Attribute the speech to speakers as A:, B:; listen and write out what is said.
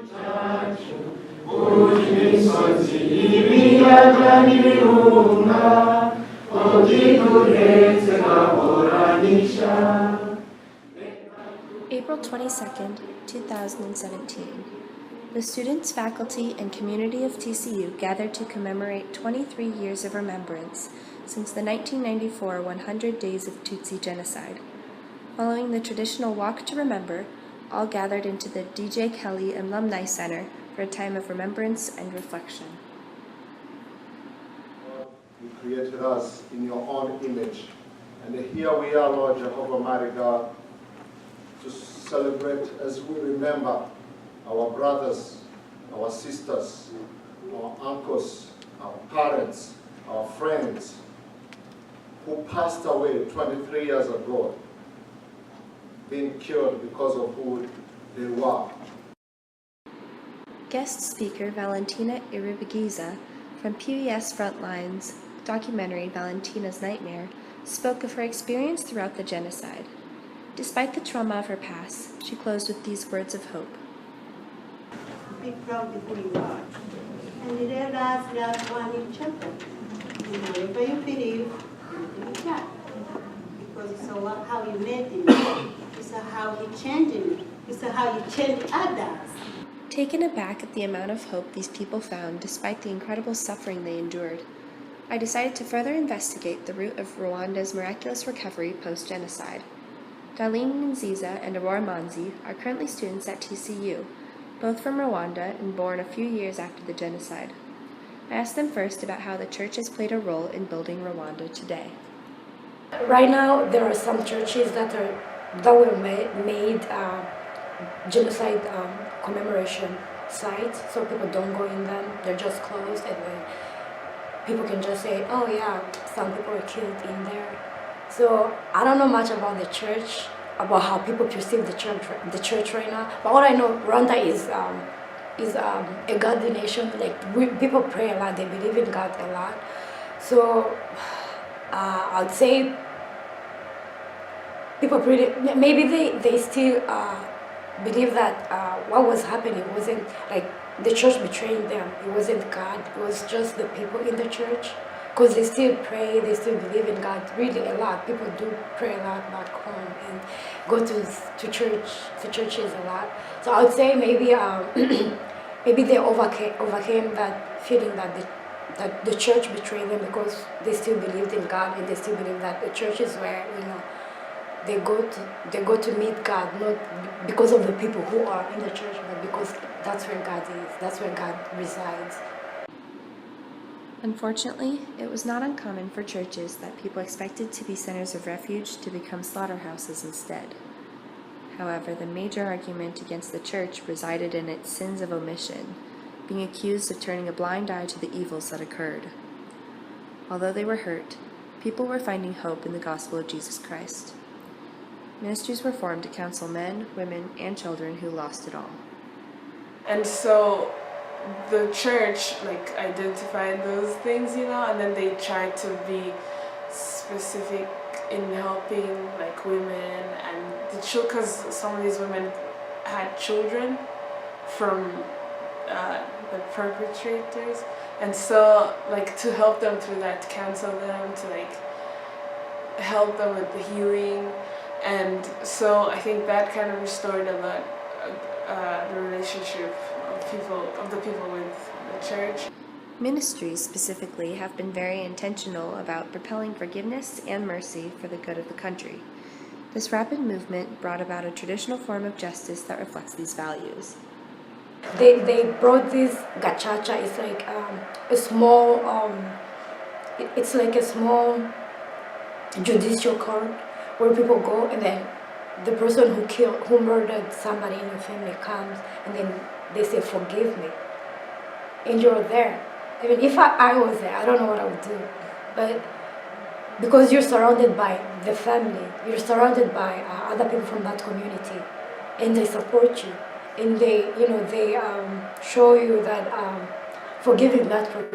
A: April 22nd, 2017. The students, faculty, and community of TCU gathered to commemorate 23 years of remembrance since the 1994 100 Days of Tutsi Genocide. Following the traditional Walk to Remember, all gathered into the DJ Kelly Alumni Center for a time of remembrance and reflection.
B: You created us in your own image. And here we are, Lord Jehovah, mighty God, to celebrate as we remember our brothers, our sisters, our uncles, our parents, our friends who passed away 23 years ago, being killed because of who they were.
A: Guest speaker Valentina Iribagiza from PBS Frontline's documentary Valentina's Nightmare spoke of her experience throughout the genocide. Despite the trauma of her past, she closed with these words of hope.
C: Be proud of who you are. And realize that one in chapter. Whenever you believe, you can. Because it's how you made him. It's how he changed him. It's how you change others.
A: Taken aback at the amount of hope these people found despite the incredible suffering they endured, I decided to further investigate the root of Rwanda's miraculous recovery post-genocide. Darlene Nziza and Aurora Manzi are currently students at TCU, both from Rwanda and born a few years after the genocide. I asked them first about how the church has played a role in building Rwanda today.
D: Right now, there are some churches that were made genocide commemoration sites, so people don't go in them. They're just closed, and then people can just say, "Oh yeah, some people were killed in there." So I don't know much about the church, about how people perceive the church right now. But what I know, Rwanda is a godly nation. Like people pray a lot, they believe in God a lot. So I'd say people maybe they still believe that what was happening wasn't like the church betraying them. It wasn't God. It was just the people in the church. Because they still pray, they still believe in God really a lot. People do pray a lot back home and go to churches a lot. So I would say maybe maybe they overcame that feeling that the church betrayed them, because they still believed in God, and they still believe that the church is where they go to meet God, not because of the people who are in the church, but because that's where God is, that's where God resides.
A: Unfortunately, it was not uncommon for churches that people expected to be centers of refuge to become slaughterhouses instead. However, the major argument against the church resided in its sins of omission, being accused of turning a blind eye to the evils that occurred. Although they were hurt, people were finding hope in the gospel of Jesus Christ. Ministries were formed to counsel men, women, and children who lost it all.
E: And so the church identified those things, and then they tried to be specific in helping women and the children, because some of these women had children from the perpetrators, and so to help them through that, to counsel them, to help them with the healing. And so I think that kind of restored a lot the relationship of the people with the church.
A: Ministries specifically have been very intentional about propelling forgiveness and mercy for the good of the country. This rapid movement brought about a traditional form of justice that reflects these values.
D: They brought this gachacha. It's like a small it's like a small judicial court where people go, and then the person who murdered somebody in your family comes, and then they say, "Forgive me," and you're there. I mean, if I was there, I don't know what I would do, but because you're surrounded by the family, you're surrounded by other people from that community, and they support you, and they show you that forgiving that person